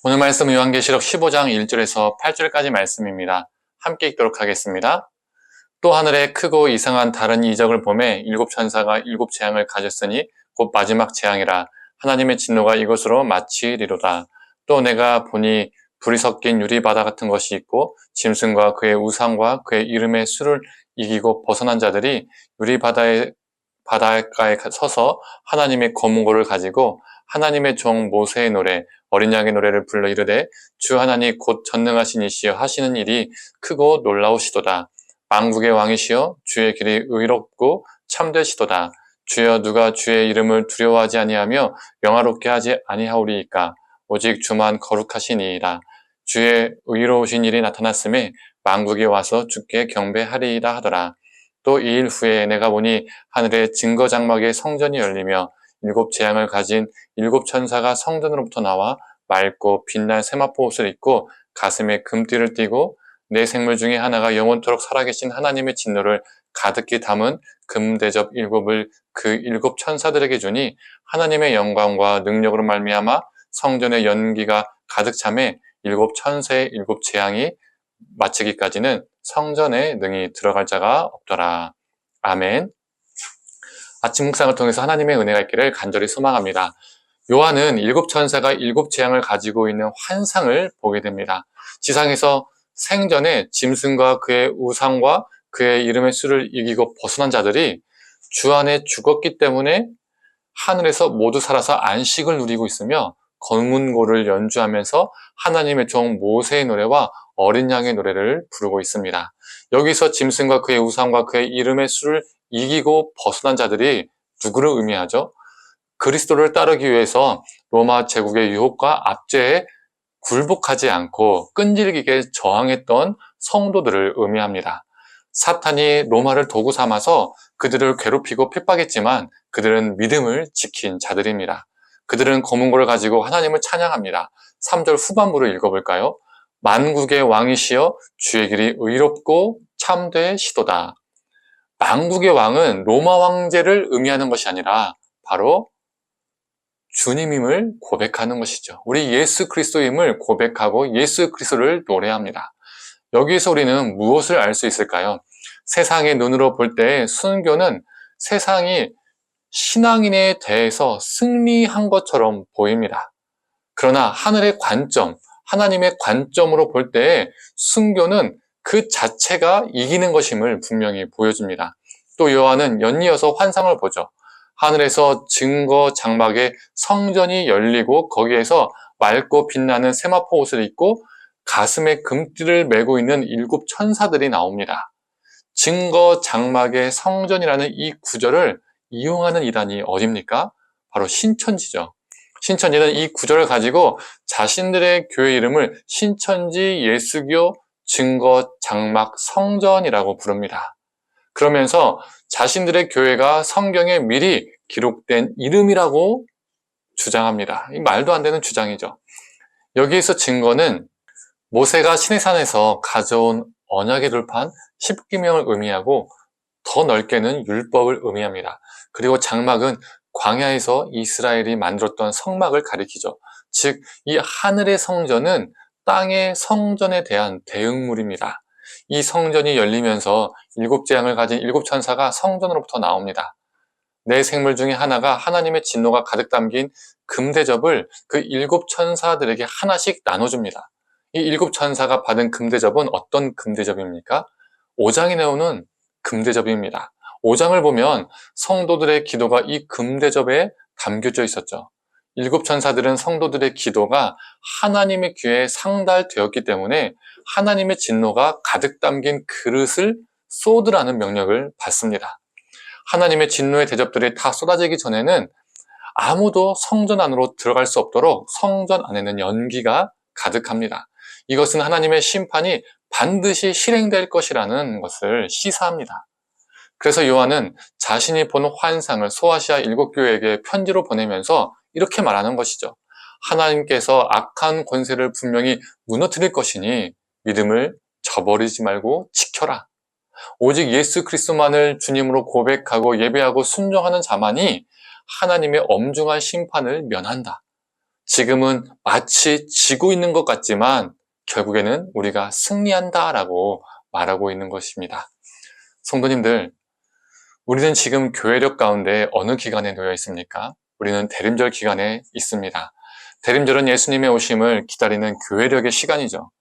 오늘 말씀은 요한계시록 15장 1절에서 8절까지 말씀입니다. 함께 읽도록 하겠습니다. 또 하늘에 크고 이상한 다른 이적을 보매 일곱 천사가 일곱 재앙을 가졌으니 곧 마지막 재앙이라. 하나님의 진노가 이것으로 마치리로다. 또 내가 보니 불이 섞인 유리바다 같은 것이 있고 짐승과 그의 우상과 그의 이름의 수를 이기고 벗어난 자들이 바닷가에 서서 하나님의 검은고를 가지고 하나님의 종 모세의 노래 어린 양의 노래를 불러 이르되 주 하나님 곧 전능하신 이시여 하시는 일이 크고 놀라우시도다. 만국의 왕이시여 주의 길이 의롭고 참되시도다. 주여 누가 주의 이름을 두려워하지 아니하며 영화롭게 하지 아니하오리이까. 오직 주만 거룩하시니이다. 주의 의로우신 일이 나타났음에 만국이 와서 주께 경배하리이다 하더라. 또 2일 후에 내가 보니 하늘의 증거 장막의 성전이 열리며 일곱 재앙을 가진 일곱 천사가 성전으로부터 나와 맑고 빛날 세마포 옷을 입고 가슴에 금띠를 띠고 네 생물 중에 하나가 영원토록 살아계신 하나님의 진노를 가득히 담은 금대접 일곱을 그 일곱 천사들에게 주니 하나님의 영광과 능력으로 말미암아 성전의 연기가 가득 차매 일곱 천사의 일곱 재앙이 마치기까지는 성전에 능히 들어갈 자가 없더라. 아멘. 아침 묵상을 통해서 하나님의 은혜가 있기를 간절히 소망합니다. 요한은 일곱 천사가 일곱 재앙을 가지고 있는 환상을 보게 됩니다. 지상에서 생전에 짐승과 그의 우상과 그의 이름의 수를 이기고 벗어난 자들이 주 안에 죽었기 때문에 하늘에서 모두 살아서 안식을 누리고 있으며 검은고를 연주하면서 하나님의 종 모세의 노래와 어린 양의 노래를 부르고 있습니다. 여기서 짐승과 그의 우상과 그의 이름의 수를 이기고 벗어난 자들이 누구를 의미하죠? 그리스도를 따르기 위해서 로마 제국의 유혹과 압제에 굴복하지 않고 끈질기게 저항했던 성도들을 의미합니다. 사탄이 로마를 도구 삼아서 그들을 괴롭히고 핍박했지만 그들은 믿음을 지킨 자들입니다. 그들은 검은고를 가지고 하나님을 찬양합니다. 3절 후반부를 읽어볼까요? 만국의 왕이시여 주의 길이 의롭고 참되시도다. 만국의 왕은 로마 황제를 의미하는 것이 아니라 바로 주님임을 고백하는 것이죠. 우리 예수 그리스도임을 고백하고 예수 그리스도를 노래합니다. 여기에서 우리는 무엇을 알 수 있을까요? 세상의 눈으로 볼 때 순교는 세상이 신앙인에 대해서 승리한 것처럼 보입니다. 그러나 하늘의 관점, 하나님의 관점으로 볼 때 순교는 그 자체가 이기는 것임을 분명히 보여줍니다. 또 요한은 연이어서 환상을 보죠. 하늘에서 증거 장막에 성전이 열리고 거기에서 맑고 빛나는 세마포 옷을 입고 가슴에 금띠를 메고 있는 일곱 천사들이 나옵니다. 증거 장막의 성전이라는 이 구절을 이용하는 이단이 어딥니까? 바로 신천지죠. 신천지는 이 구절을 가지고 자신들의 교회 이름을 신천지 예수교 증거 장막 성전이라고 부릅니다. 그러면서 자신들의 교회가 성경에 미리 기록된 이름이라고 주장합니다. 이 말도 안 되는 주장이죠. 여기에서 증거는 모세가 시내산에서 가져온 언약의 돌판 10계명을 의미하고 더 넓게는 율법을 의미합니다. 그리고 장막은 광야에서 이스라엘이 만들었던 성막을 가리키죠. 즉, 이 하늘의 성전은 땅의 성전에 대한 대응물입니다. 이 성전이 열리면서 일곱 재앙을 가진 일곱 천사가 성전으로부터 나옵니다. 네 생물 중에 하나가 하나님의 진노가 가득 담긴 금대접을 그 일곱 천사들에게 하나씩 나눠줍니다. 이 일곱 천사가 받은 금대접은 어떤 금대접입니까? 5장에 나오는 금대접입니다. 5장을 보면 성도들의 기도가 이 금대접에 담겨져 있었죠. 일곱 천사들은 성도들의 기도가 하나님의 귀에 상달되었기 때문에 하나님의 진노가 가득 담긴 그릇을 쏟으라는 명령을 받습니다. 하나님의 진노의 대접들이 다 쏟아지기 전에는 아무도 성전 안으로 들어갈 수 없도록 성전 안에는 연기가 가득합니다. 이것은 하나님의 심판이 반드시 실행될 것이라는 것을 시사합니다. 그래서 요한은 자신이 본 환상을 소아시아 일곱 교회에게 편지로 보내면서 이렇게 말하는 것이죠. 하나님께서 악한 권세를 분명히 무너뜨릴 것이니 믿음을 저버리지 말고 지켜라. 오직 예수 그리스도만을 주님으로 고백하고 예배하고 순종하는 자만이 하나님의 엄중한 심판을 면한다. 지금은 마치 지고 있는 것 같지만 결국에는 우리가 승리한다라고 말하고 있는 것입니다. 성도님들, 우리는 지금 교회력 가운데 어느 기간에 놓여 있습니까? 우리는 대림절 기간에 있습니다. 대림절은 예수님의 오심을 기다리는 교회력의 시간이죠.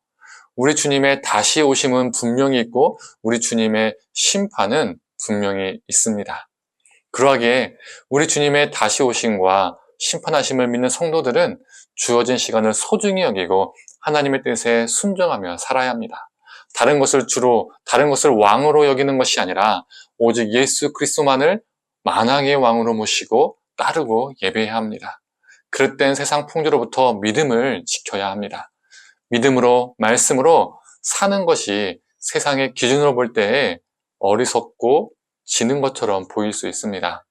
우리 주님의 다시 오심은 분명히 있고 우리 주님의 심판은 분명히 있습니다. 그러하기에 우리 주님의 다시 오심과 심판하심을 믿는 성도들은 주어진 시간을 소중히 여기고 하나님의 뜻에 순종하며 살아야 합니다. 다른 것을 왕으로 여기는 것이 아니라 오직 예수 그리스도만을 만왕의 왕으로 모시고 따르고 예배해야 합니다. 그릇된 세상 풍조로부터 믿음을 지켜야 합니다. 믿음으로, 말씀으로 사는 것이 세상의 기준으로 볼 때에 어리석고 지는 것처럼 보일 수 있습니다.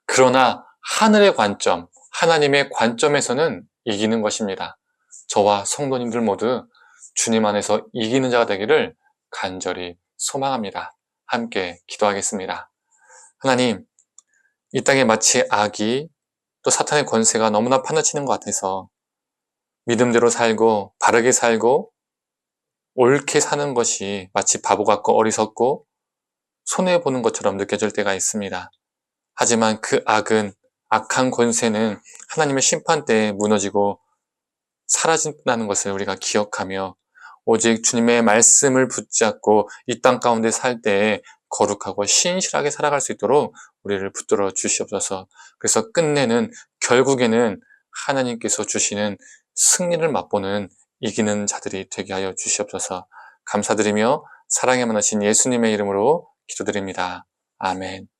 그러나 하늘의 관점, 하나님의 관점에서는 이기는 것입니다. 저와 성도님들 모두 주님 안에서 이기는 자가 되기를 간절히 소망합니다. 함께 기도하겠습니다. 하나님, 이 땅에 마치 악이 또 사탄의 권세가 너무나 판나치는 것 같아서 믿음대로 살고 바르게 살고 옳게 사는 것이 마치 바보 같고 어리석고 손해보는 것처럼 느껴질 때가 있습니다. 하지만 그 악한 권세는 하나님의 심판 때에 무너지고 사라진다는 것을 우리가 기억하며 오직 주님의 말씀을 붙잡고 이 땅 가운데 살 때에 거룩하고 신실하게 살아갈 수 있도록 우리를 붙들어 주시옵소서. 그래서 끝내는 결국에는 하나님께서 주시는 승리를 맛보는 이기는 자들이 되게 하여 주시옵소서. 감사드리며 사랑에 만나신 예수님의 이름으로 기도드립니다. 아멘.